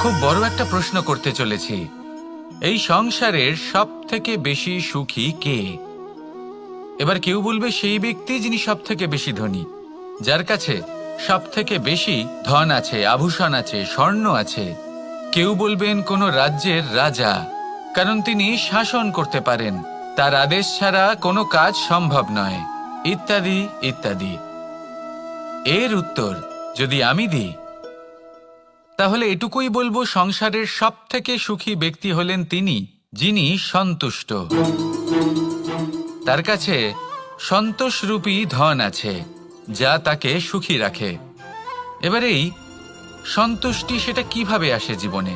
খুব বড় একটা প্রশ্ন করতে চলেছি। এই সংসারের সবথেকে বেশি সুখী কে? এবার কেউ বলবে সেই ব্যক্তি যিনি সবথেকে বেশি ধনী, যার কাছে সবথেকে বেশি ধন আছে, আভূষণ আছে, স্বর্ণ আছে। কেউ বলবেন কোনো রাজ্যের রাজা, কারণ তিনি শাসন করতে পারেন, তার আদেশ ছাড়া কোনো কাজ সম্ভব নয়, ইত্যাদি ইত্যাদি। এর উত্তর যদি আমি দিই, তাহলে এটুকুই বলবো, সংসারের সবথেকে সুখী ব্যক্তি হলেন তিনি যিনি সন্তুষ্ট। তার কাছে সন্তোষরূপী ধন আছে, যা তাকে সুখী রাখে। এবার এই সন্তুষ্টি সেটা কিভাবে আসে জীবনে?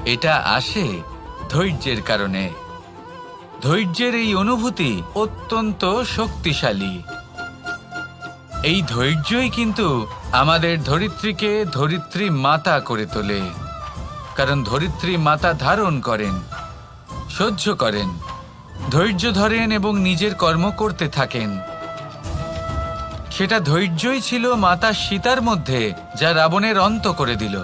এটা আসে ধৈর্যের কারণে। ধৈর্যের এই অনুভূতি অত্যন্ত শক্তিশালী। এই ধৈর্যই কিন্তু আমাদের ধরিত্রীকে ধরিত্রী মাতা করে তোলে, কারণ ধরিত্রী মাতা ধারণ করেন, সহ্য করেন, ধৈর্য ধরেন এবং নিজের কর্ম করতে থাকেন। সেটা ধৈর্যই ছিল মাতা সীতার মধ্যে, যা রাবণের অন্ত করে দিল।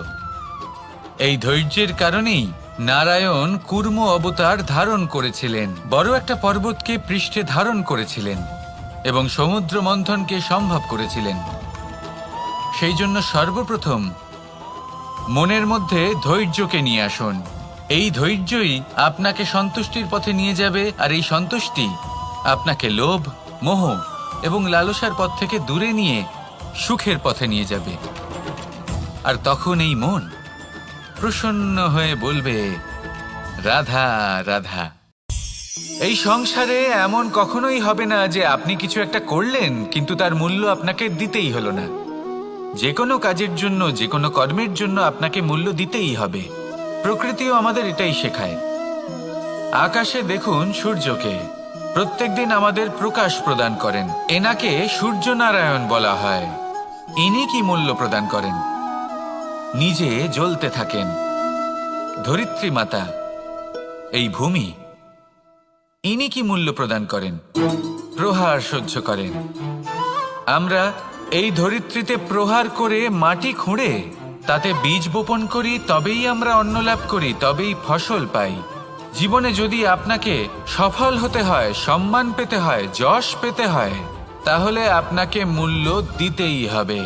এই ধৈর্যের কারণেই নারায়ণ কুর্ম অবতার ধারণ করেছিলেন, বড় একটা পর্বতকে পৃষ্ঠে ধারণ করেছিলেন এবং সমুদ্র মন্থনকে সম্ভব করেছিলেন। সেই জন্য সর্বপ্রথম মনের মধ্যে ধৈর্যকে নিয়ে আসুন। এই ধৈর্যই আপনাকে সন্তুষ্টির পথে নিয়ে যাবে, আর এই সন্তুষ্টি আপনাকে লোভ, মোহ এবং লালসার পথ থেকে দূরে নিয়ে সুখের পথে নিয়ে যাবে। আর তখন এই মন প্রসন্ন হয়ে বলবে, রাধা রাধা। এই সংসারে এমন কখনোই হবে না যে আপনি কিছু একটা করলেন কিন্তু তার মূল্য আপনাকে দিতেই হলো না। যে কোনো কাজের জন্য, যে কোনো কর্মের জন্য আপনাকে মূল্য দিতেই হবে। প্রকৃতিও আমাদের এটাই শেখায়। আকাশে দেখুন সূর্যকে, প্রত্যেকদিন আমাদের প্রকাশ প্রদান করেন। এনাকে সূর্যনারায়ণ বলা হয়। ইনি কি মূল্য প্রদান করেন? নিজে জ্বলতে থাকেন। ধরিত্রী মাতা, এই ভূমি, ইনি কি মূল্য প্রদান করেন? প্রহার সহ্য করেন। আমরা এই ধরিত্রীতে প্রহার করে মাটি খুঁড়ে তাতে বীজ বপন করি, তবেই আমরা অন্ন লাভ করি, তবেই ফসল পাই। জীবনে যদি আপনাকে সফল হতে হয়, সম্মান পেতে হয়, যশ পেতে হয়, তাহলে আপনাকে মূল্য দিতেই হবে।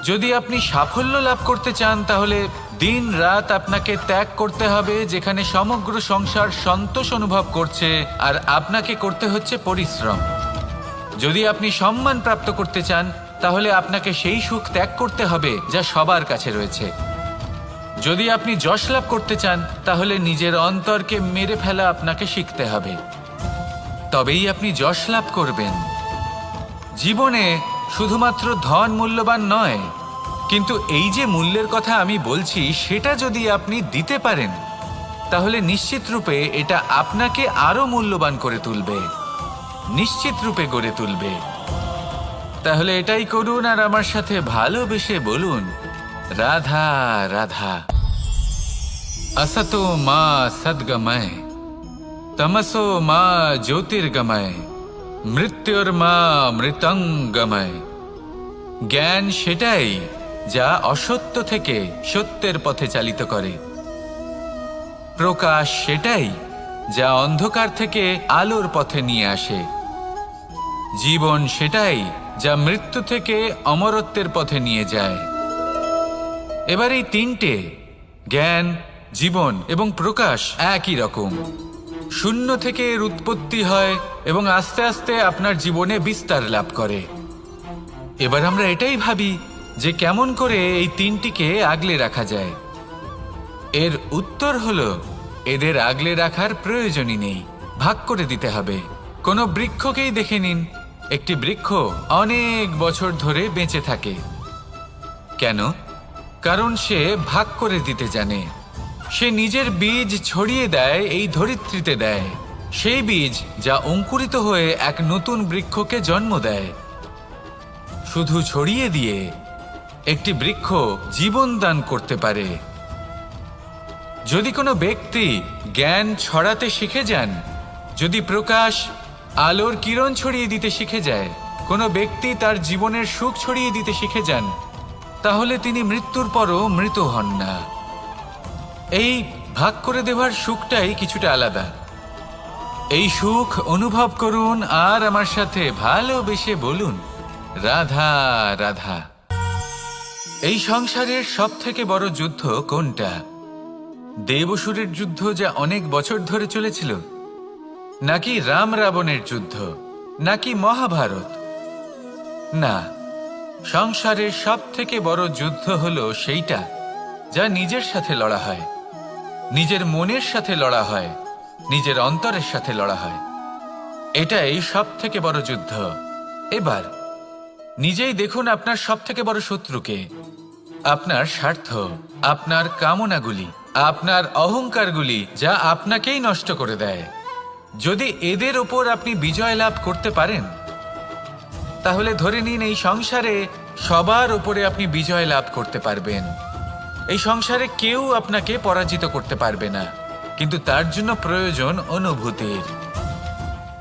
যদি আপনি সাফল্য লাভ করতে চান, তাহলে দিন রাত আপনাকে ত্যাগ করতে হবে, যেখানে সমগ্র সংসার সন্তোষ অনুভব করছে, আর আপনাকে করতে হচ্ছে পরিশ্রম। যদি আপনি সম্মান প্রাপ্ত করতে চান, তাহলে আপনাকে সেই সুখ ত্যাগ করতে হবে যা সবার কাছে রয়েছে। যদি আপনি যশ লাভ করতে চান, তাহলে নিজের অন্তরকে মেরে ফেলা আপনাকে শিখতে হবে, তবেই আপনি যশ লাভ করবেন। জীবনে শুধুমাত্র ধন মূল্যবান নয়, কিন্তু এই যে মূল্যের কথা আমি বলছি, সেটা যদি আপনি দিতে পারেন, তাহলে নিশ্চিত রূপে এটা আপনাকে আরো মূল্যবান করে তুলবে, নিশ্চিত রূপে গড়ে তুলবে। তাহলে এটাই করুন, আর আমার সাথে ভালোবেসে বলুন, রাধা রাধা। असतो मा सद्गमय, तमसो मा ज्योतिर्गमय, মৃত্যুর্মা মৃতঙ্গময়। জ্ঞান সেটাই যা অসত্য থেকে সত্যের পথে চালিত করে। প্রকাশ সেটাই যা অন্ধকার থেকে আলোর পথে নিয়ে আসে। জীবন সেটাই যা মৃত্যু থেকে অমরত্বের পথে নিয়ে যায়। এবার এই তিনটে, জ্ঞান, জীবন এবং প্রকাশ, একই রকম। শূন্য থেকে এর উৎপত্তি হয় এবং আস্তে আস্তে আপনার জীবনে বিস্তার লাভ করে। এবার আমরা এটাই ভাবি যে কেমন করে এই তিনটিকে আগলে রাখা যায়। এর উত্তর হলো, এদের আগলে রাখার প্রয়োজনই নেই, ভাগ করে দিতে হবে। কোনো বৃক্ষকেই দেখে নিন, একটি বৃক্ষ অনেক বছর ধরে বেঁচে থাকে। কেন? কারণ সে ভাগ করে দিতে জানে। সে নিজের বীজ ছড়িয়ে দেয়, এই ধরিত্রীতে দেয়, সেই বীজ যা অঙ্কুরিত হয়ে এক নতুন বৃক্ষকে জন্ম দেয়। শুধু ছড়িয়ে দিয়ে একটি বৃক্ষ জীবন দান করতে পারে। যদি কোনো ব্যক্তি জ্ঞান ছড়াতে শিখে যান, যদি প্রকাশ, আলোর কিরণ ছড়িয়ে দিতে শিখে যায়, কোনো ব্যক্তি তার জীবনের সুখ ছড়িয়ে দিতে শিখে যান, তাহলে তিনি মৃত্যুর পরও মৃত হন না। এই ভাগ করে দেওয়ার সুখটাই কিছুটা আলাদা। এই সুখ অনুভব করুন আর আমার সাথে ভালোবেসে বলুন, রাধা রাধা। এই সংসারের সব থেকে বড় যুদ্ধ কোনটা? দেব-অসুরের যুদ্ধ, যা অনেক বছর ধরে চলেছিল, নাকি রাম রাবণের যুদ্ধ, নাকি মহাভারত? না, সংসারের সব থেকে বড় যুদ্ধ হলো সেইটা যা নিজের সাথে লড়া হয়, নিজের মনের সাথে লড়া হয়, নিজের অন্তরের সাথে লড়া হয়। এটাই সব থেকে বড় যুদ্ধ। এবার নিজেই দেখুন আপনার সব থেকে বড় শত্রুকে। আপনার স্বার্থ, আপনার কামনাগুলি, আপনার অহংকারগুলি, যা আপনাকেই নষ্ট করে দেয়। যদি এদের ওপর আপনি বিজয় লাভ করতে পারেন, তাহলে ধরে নিন এই সংসারে সবার ওপরে আপনি বিজয় লাভ করতে পারবেন। এই সংসারে কেউ আপনাকে পরাজিত করতে পারবে না। কিন্তু তার জন্য প্রয়োজন অনুভূতির।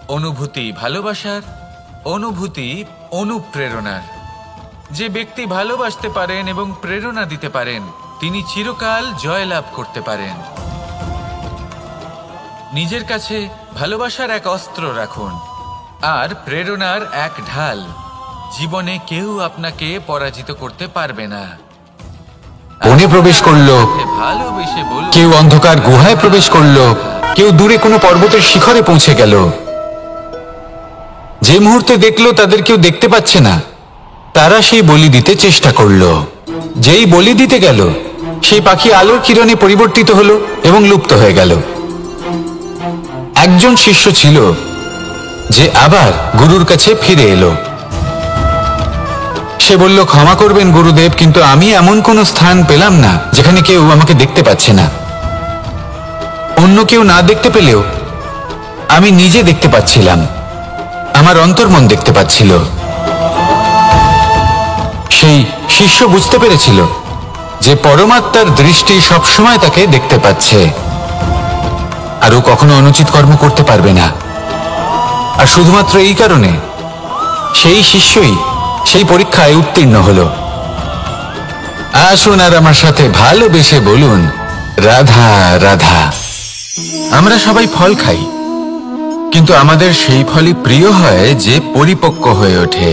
অনুভূতি ভালোবাসার, অনুভূতি অনুপ্রেরণার। যে ব্যক্তি ভালোবাসতে পারেন এবং প্রেরণা দিতে পারেন, তিনি চিরকাল জয়লাভ করতে পারেন। নিজের কাছে ভালোবাসার এক অস্ত্র রাখুন আর প্রেরণার এক ঢাল। জীবনে কেউ আপনাকে পরাজিত করতে পারবে না। বনে প্রবেশ করলো, ভালোবেসে বলুন, কেউ অন্ধকার গুহায় প্রবেশ করলো, কেউ দূরে কোনো পর্বতের শিখরে পৌঁছে গেল। যে মুহূর্তে দেখলো তাদের কেউ দেখতে পাচ্ছে না, তারা সেই বলি দিতে চেষ্টা করলো। যেই বলি দিতে গেল, সেই পাখি আলোর কিরণে পরিবর্তিত হলো এবং লুপ্ত হয়ে গেল। একজন শিষ্য ছিল যে আবার গুরুর কাছে ফিরে এলো। সে বলল, ক্ষমা করবেন গুরুদেব, কিন্তু আমি এমন কোনো স্থান পেলাম না যেখানে কেউ আমাকে দেখতে পাচ্ছে না। অন্য কেউ না দেখতে পেলেও আমি নিজে দেখতে পাচ্ছিলাম, আমার অন্তর্মন দেখতে পাচ্ছিল। সেই শিষ্য বুঝতে পেরেছিল যে পরমাত্মার দৃষ্টি সবসময় তাকে দেখতে পাচ্ছে, আর ও কখনো অনুচিত কর্ম করতে পারবে না। আর শুধুমাত্র এই কারণে সেই শিষ্যই সেই পরীক্ষায় উত্তীর্ণ হলো। আসুন আর আমার সাথে ভালোবেসে বলুন, রাধা রাধা। আমরা সবাই ফল খাই, কিন্তু আমাদের সেই ফলই প্রিয় হয় যে পরিপক্ক হয়ে ওঠে,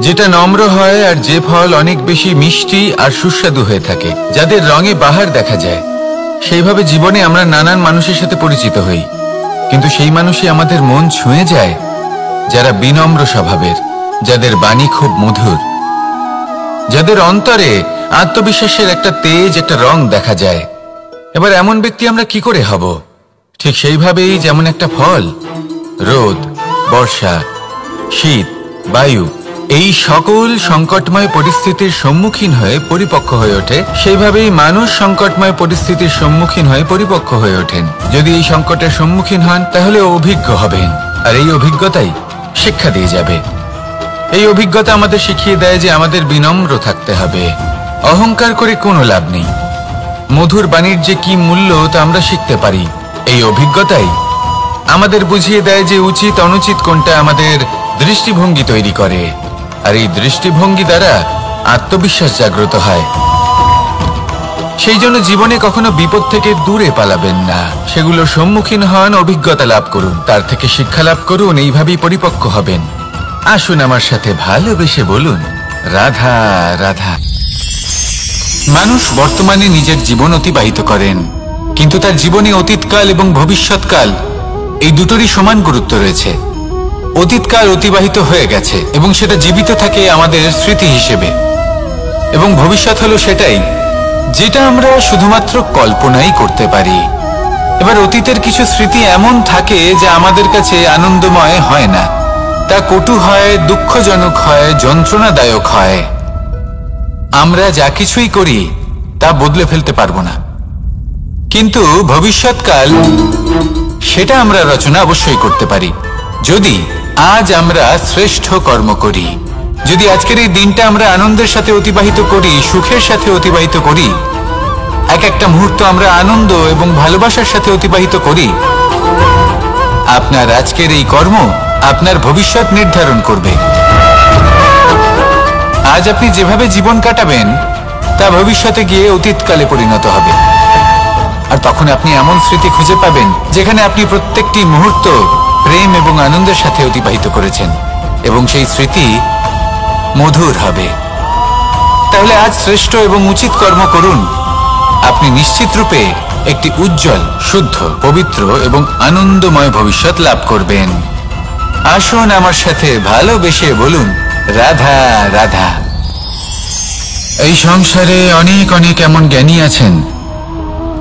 যেটা নম্র হয়, আর যে ফল অনেক বেশি মিষ্টি আর সুস্বাদু হয়ে থাকে, যাদের রঙে বাহার দেখা যায়। সেইভাবে জীবনে আমরা নানান মানুষের সাথে পরিচিত হই, কিন্তু সেই মানুষই আমাদের মন ছুঁয়ে যায় যারা বিনম্র স্বভাবের, যাদের বাণী খুব মধুর, যাদের অন্তরে আত্মবিশ্বাসের একটা তেজ, একটা রং দেখা যায়। এবার এমন ব্যক্তি আমরা কি করে হব? ঠিক সেইভাবেই যেমন একটা ফল রোদ, বর্ষা, শীত, বায়ু, এই সকল সংকটময় পরিস্থিতির সম্মুখীন হয়ে পরিপক্ক হয়ে ওঠে, সেইভাবেই মানুষ সংকটময় পরিস্থিতির সম্মুখীন হয়ে পরিপক্ক হয়ে ওঠেন। যদি এই সংকটের সম্মুখীন হন, তাহলে অভিজ্ঞ হবেন, আর এই অভিজ্ঞতাই শিক্ষা দিয়ে যাবে। এই অভিজ্ঞতা আমাদের শিখিয়ে দেয় যে আমাদের বিনম্র থাকতে হবে। অহংকার করে কোনো লাভ নেই। মধুর বাণীর যে কি মূল্য তা আমরা শিখতে পারি। এই অভিজ্ঞতাই আমাদের বুঝিয়ে দেয় যে উচিত অনুচিত কোনটা, আমাদের দৃষ্টিভঙ্গি তৈরি করে, আর এই দৃষ্টিভঙ্গি দ্বারা আত্মবিশ্বাস জাগ্রত হয়। সেই জন্য জীবনে কখনো বিপদ থেকে দূরে পালাবেন না, সেগুলোর সম্মুখীন হন, অভিজ্ঞতা লাভ করুন, তার থেকে শিক্ষা লাভ করুন, এইভাবেই পরিপক্ক হবেন। আসুন আমার সাথে ভালোবেসে বলুন, রাধা রাধা। মানুষ বর্তমানে নিজের জীবন অতিবাহিত করেন, কিন্তু তার জীবনে অতীতকাল এবং ভবিষ্যৎকাল এই দুটোরই সমান গুরুত্ব রয়েছে। অতীতকাল অতিবাহিত হয়ে গেছে এবং সেটা জীবিত থাকে আমাদের স্মৃতি হিসেবে, এবং ভবিষ্যৎ হলো সেটাই যেটা আমরা শুধুমাত্র কল্পনাই করতে পারি। এবার অতীতের কিছু স্মৃতি এমন থাকে যা আমাদের কাছে আনন্দময় হয় না, তা কটু হয়, দুঃখজনক হয়, যন্ত্রণাদায়ক হয়। আমরা যা কিছুই করি তা বদলে ফেলতে পারবো না, কিন্তু ভবিষ্যৎকাল সেটা আমরা রচনা অবশ্যই করতে পারি, যদি আজ আমরা শ্রেষ্ঠ কর্ম করি। যদি আজকের এই দিনটা আমরা আনন্দের সাথে অতিবাহিত করি, সুখের সাথে অতিবাহিত করি, এক একটা মুহূর্ত আমরা আনন্দ এবং ভালোবাসার সাথে অতিবাহিত করি, আপনার আজকের এই কর্ম আপনার ভবিষ্যৎ নির্ধারণ করবে। আজ আপনি যেভাবে জীবন কাটাবেন তা ভবিষ্যতে গিয়ে অতীতকালে পরিণত হবে। আর তখন আপনি এমন স্মৃতি খুঁজে পাবেন যেখানে আপনি প্রত্যেকটি মুহূর্ত প্রেম এবং আনন্দের সাথে অতিবাহিত করেছেন, এবং সেই স্মৃতি মধুর হবে। তাহলে আজ শ্রেষ্ঠ এবং উচিত কর্ম করুন। আপনি নিশ্চিত রূপে একটি উজ্জ্বল, শুদ্ধ, পবিত্র এবং আনন্দময় ভবিষ্যৎ লাভ করবেন। আসুন আমার সাথে ভালোবেসে বলুন, রাধা রাধা। এই সংসারে অনেক অনেক এমন জ্ঞানী আছেন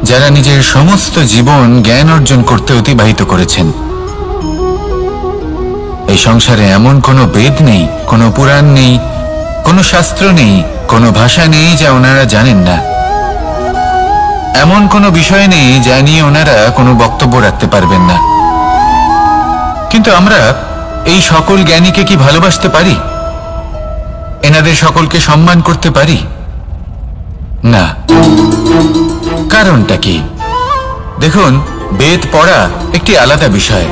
যারা নিজের সমস্ত জীবন জ্ঞান অর্জন করতে অতিবাহিত করেছেন। এই সংসারে এমন কোনো বেদ নেই, কোনো পুরাণ নেই, কোনো শাস্ত্র নেই, কোনো ভাষা নেই যা ওনারা জানেন না। এমন কোনো বিষয় নেই যা নিয়ে ওনারা কোনো বক্তব্য রাখতে পারবেন না। কিন্তু আমরা এই সকল জ্ঞানীকে কি ভালোবাসতে পারি? এনাদের সকলকে সম্মান করতে পারি না। কারণটা কি? দেখুন, বেদ পড়া একটি আলাদা বিষয়,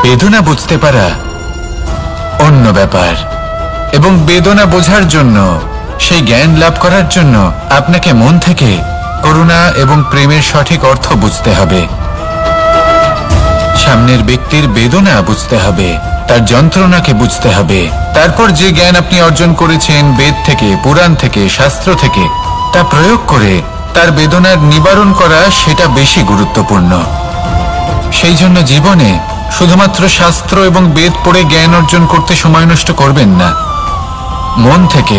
বেদনা বুঝতে পারা অন্য ব্যাপার। এবং বেদনা বোঝার জন্য, সেই জ্ঞান লাভ করার জন্য আপনাকে মন থেকে করুণা এবং প্রেমের সঠিক অর্থ বুঝতে হবে। সামনের ব্যক্তির বেদনা বুঝতে হবে, তার যন্ত্রণাকে বুঝতে হবে। তারপর যে জ্ঞান আপনি অর্জন করেছেন বেদ থেকে, পুরাণ থেকে, শাস্ত্র থেকে, তা প্রয়োগ করে তার বেদনার নিবারণ করা, সেটা বেশি গুরুত্বপূর্ণ। সেই জন্য জীবনে শুধুমাত্র শাস্ত্র এবং বেদ পড়ে জ্ঞান অর্জন করতে সময় নষ্ট করবেন না। মন থেকে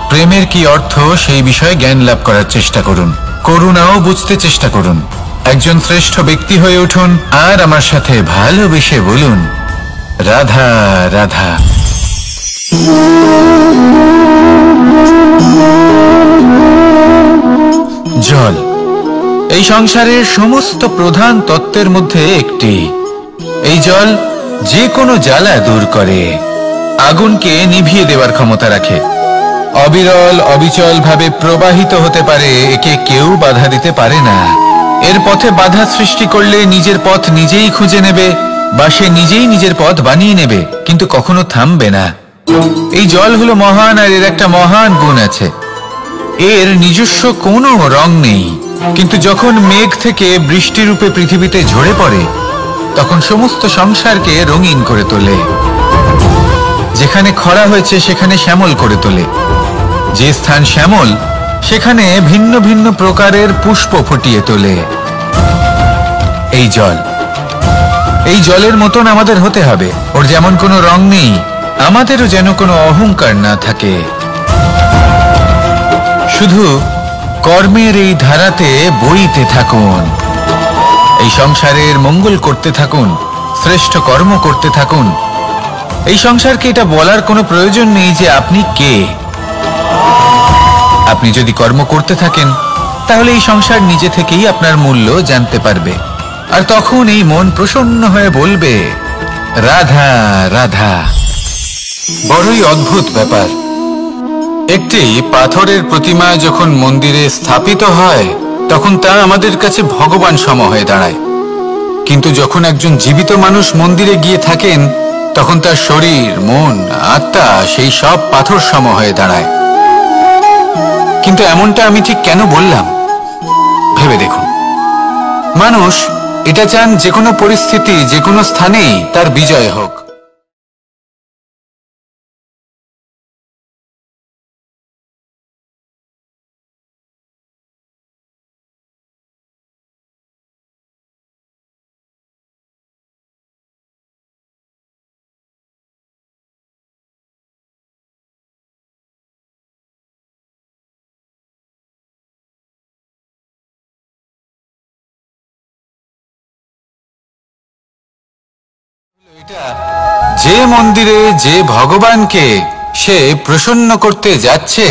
প্রেমের কি অর্থ সেই বিষয়ে জ্ঞান লাভ করার চেষ্টা করুন। করুণাও বুঝতে চেষ্টা করুন। একজন শ্রেষ্ঠ ব্যক্তি হয়ে উঠুন আর আমার সাথে ভালোবেসে বলুন, রাধা রাধা। জল এই সংসারের সমস্ত প্রধান তত্ত্বের মধ্যে একটি। এই জল যে কোনো জ্বালা দূর করে, আগুনকে নিভিয়ে দেওয়ার ক্ষমতা রাখে, অবিরল অবিচল ভাবে প্রবাহিত হতে পারে, একে কেউ বাধা দিতে পারে না। এর পথে বাধা সৃষ্টি করলে নিজের পথ নিজেই খুঁজে নেবে, বা সে নিজেই নিজের পথ বানিয়ে নেবে, কিন্তু কখনো থামবে না। এই জল হলো মহান, আর এর একটা মহান গুণ আছে, এর নিজস্ব কোনো রং নেই। কিন্তু যখন মেঘ থেকে বৃষ্টি রূপে পৃথিবীতে ঝরে পড়ে, তখন সমস্ত সংসারকে রঙিন করে তোলে। যেখানে খরা হয়েছে সেখানে শ্যামল করে তোলে, যে স্থান শ্যামল সেখানে ভিন্ন ভিন্ন প্রকারের পুষ্প ফুটিয়ে তোলে। এই জল, এই জলের মতন আমাদের হতে হবে। ওর যেমন কোনো রং নেই, আমাদেরও যেন কোনো অহংকার না থাকে। শুধু কর্মের এই ধারাতে বইতে থাকুন, এই সংসারের মঙ্গল করতে থাকুন, শ্রেষ্ঠ কর্ম করতে থাকুন। এই সংসারকে এটা বলার কোনো প্রয়োজন নেই যে আপনি কে। আপনি যদি কর্ম করতে থাকেন, তাহলে এই সংসার নিজে থেকেই আপনার মূল্য জানতে পারবে, আর তখন এই মন প্রসন্ন হয়ে বলবে, রাধা রাধা। বড়ই অদ্ভুত ব্যাপার, একটি পাথরের প্রতিমা যখন মন্দিরে স্থাপিত হয়, তখন তা আমাদের কাছে ভগবান সম হয়ে দাঁড়ায়। কিন্তু যখন একজন জীবিত মানুষ মন্দিরে গিয়ে থাকেন, তখন তার শরীর, মন, আত্মা সেই সব পাথর সম হয়ে দাঁড়ায়। কিন্তু এমনটা আমি ঠিক কেন বললাম ভেবে দেখুন। মানুষ এটা চান যে কোনো পরিস্থিতি, যে কোনো স্থানেই তার বিজয় হোক। যে মন্দিরে যে ভগবানকে সে প্রসন্ন করতে যাচ্ছে,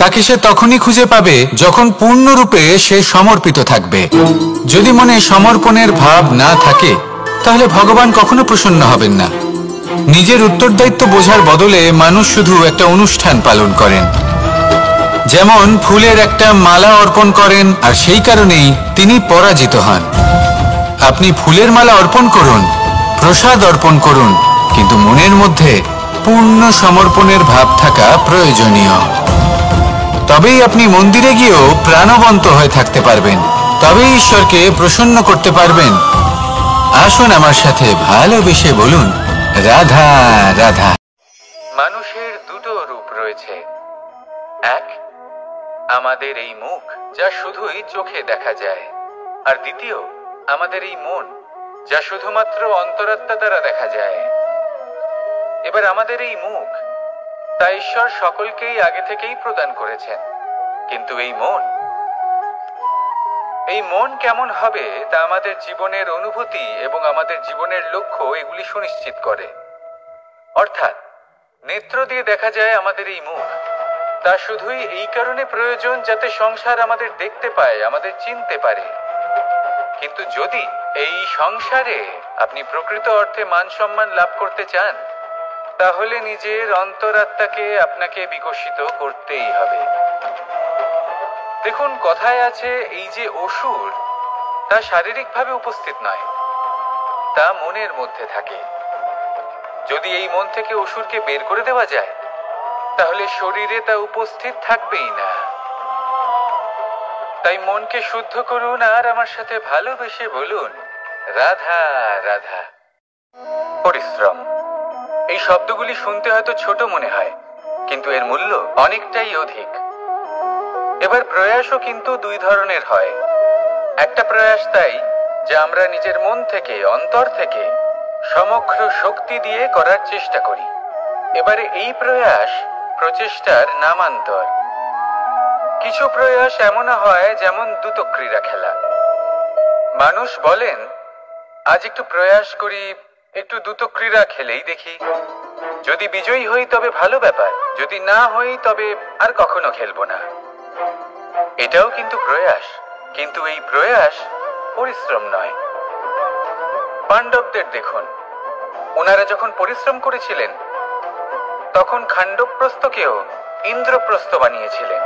তাকে সে তখনই খুঁজে পাবে যখন পূর্ণরূপে সে সমর্পিত থাকবে। যদি মনে সমর্পণের ভাব না থাকে, তাহলে ভগবান কখনো প্রসন্ন হবেন না। নিজের উত্তরদায়িত্ব বোঝার বদলে মানুষ শুধু একটা অনুষ্ঠান পালন করেন। যেমন ফুলের একটা মালা অর্পণ করেন, আর সেই কারণেই তিনি পরাজিত হন। আপনি ফুলের মালা অর্পণ করুন, প্রসাদ অর্পণ করুন, কিন্তু মনের মধ্যে পূর্ণ সমর্পণের ভাব থাকা প্রয়োজনীয়। তবেই আপনি মন্দিরে গিয়েও প্রাণবন্ত হয়ে থাকতে পারবেন। তবেই ঈশ্বরকে প্রসন্ন করতে পারবেন। আসুন আমার সাথে ভালোবেসে বলুন, রাধা রাধা। মানুষের দুটো রূপ রয়েছে। এক, আমাদের এই মুখ, যা শুধুই চোখে দেখা যায়। আর দ্বিতীয়, আমাদের এই মন, যা শুধুমাত্র অন্তরাত্মা দ্বারা দেখা যায়। এবার আমাদের এই মুখ, তা ঈশ্বর সকলকেই আগে থেকেই প্রদান করেছেন। কিন্তু এই মন কেমন হবে তা আমাদের জীবনের অনুভূতি এবং আমাদের জীবনের লক্ষ্য এগুলি সুনিশ্চিত করে। অর্থাৎ নেত্র দিয়ে দেখা যায় আমাদের এই মুখ, তা শুধুই এই কারণে প্রয়োজন যাতে সংসার আমাদের দেখতে পায়, আমাদের চিনতে পারে। কিন্তু যদি এই সংসারে আপনি প্রকৃত অর্থে মান সম্মান লাভ করতে চান, তাহলে নিজের অন্তরাত্মাকে আপনাকে বিকশিত করতেই হবে। দেখুন, কথায় আছে এই যে অসুর, তা শারীরিকভাবে উপস্থিত নয়, তা মনের মধ্যে থাকে। যদি এই মন থেকে অসুরকে বের করে দেওয়া যায়, তাহলে শরীরে তা উপস্থিত থাকবেই না। তাই মনকে শুদ্ধ করুন আর আমার সাথে ভালোবেসে বলুন, রাধা রাধা। পরিশ্রম, এই শব্দগুলি শুনতে হয়তো ছোট মনে হয়, কিন্তু এর মূল্য অনেকটাই অধিক। এবার প্রয়াসও কিন্তু দুই ধরনের হয়। একটা প্রয়াস তাই যা আমরা নিজের মন থেকে, অন্তর থেকে সমগ্র শক্তি দিয়ে করার চেষ্টা করি। এবারে এই প্রয়াস প্রচেষ্টার নামান্তর। কিছু প্রয়াস এমন হয় যেমন দ্রুতক্রীড়া খেলা। মানুষ বলেন, আজ একটু প্রয়াস করি, একটু দ্রুতক্রীড়া খেলেই দেখি। যদি বিজয়ী হই তবে ভালো ব্যাপার, যদি না হই তবে আর কখনো খেলবো না। এটাও কিন্তু প্রয়াস, কিন্তু এই প্রয়াস পরিশ্রম নয়। পাণ্ডবদের দেখুন, ওনারা যখন পরিশ্রম করেছিলেন, তখন খাণ্ডবপ্রস্থকেও ইন্দ্রপ্রস্থ বানিয়েছিলেন।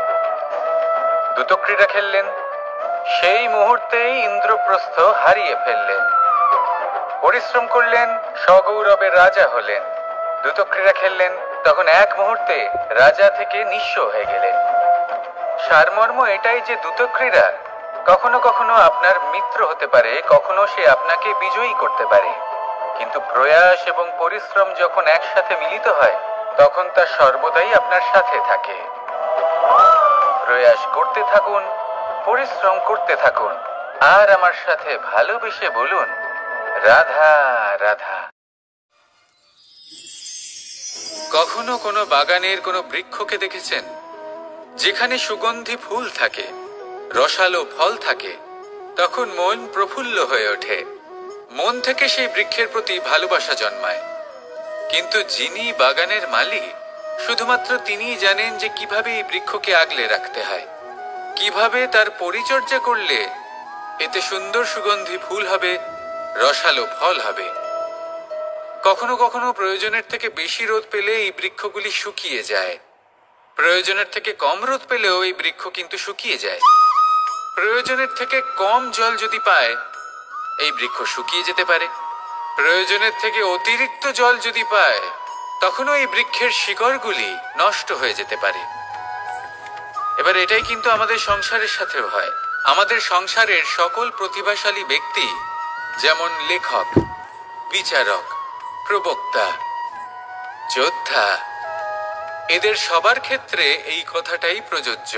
দ্রুতক্রীড়া খেললেন, সেই মুহূর্তেই ইন্দ্রপ্রস্থ হারিয়ে ফেললেন। পরিশ্রম করলেন, সগৌরবের রাজা হলেন। দ্রুতক্রীড়া খেললেন, তখন এক মুহূর্তে রাজা থেকে নিঃস্ব হয়ে গেলেন। সারমর্ম এটাই যে দ্রুতক্রীড়া কখনো কখনো আপনার মিত্র হতে পারে, কখনো সে আপনাকে বিজয়ী করতে পারে। কিন্তু প্রয়াস এবং পরিশ্রম যখন একসাথে মিলিত হয়, তখন তা সর্বদাই আপনার সাথে থাকে। প্রয়াস করতে থাকুন, পরিশ্রম করতে থাকুন, আর আমার সাথে ভালোবেসে বলুন, রাধা রাধা। কখনো কোনো বাগানের কোনো বৃক্ষকে দেখেছেন যেখানে সুগন্ধি ফুল থাকে, রসালো ফল থাকে? তখন মন প্রফুল্ল হয়ে ওঠে, মন থেকে সেই বৃক্ষের প্রতি ভালোবাসা জন্মায়। কিন্তু যিনি বাগানের মালিক, শুধুমাত্র তিনিই জানেন যে কিভাবে এই বৃক্ষকে আগলে রাখতে হয়, কিভাবে তার পরিচর্যা করলে এতে সুন্দর সুগন্ধি ফুল হবে, রসালো ফল হবে। কখনো কখনো প্রয়োজনের থেকে বেশি রোদ পেলে এই বৃক্ষগুলি শুকিয়ে যায়, প্রয়োজনের থেকে কম রোদ পেলেও এই বৃক্ষ কিন্তু শুকিয়ে যায়। প্রয়োজনের থেকে কম জল যদি পায়, এই বৃক্ষ শুকিয়ে যেতে পারে। প্রয়োজনের থেকে অতিরিক্ত জল যদি পায়, তখনও এই বৃক্ষের শিকড়গুলি নষ্ট হয়ে যেতে পারে। এবার এটাই কিন্তু আমাদের সংসারের সাথেও হয়। আমাদের সংসারের সকল প্রতিভাশালী ব্যক্তি, যেমন লেখক, বিচারক, প্রবক্তা, যোদ্ধা, এদের সবার ক্ষেত্রে এই কথাটাই প্রযোজ্য।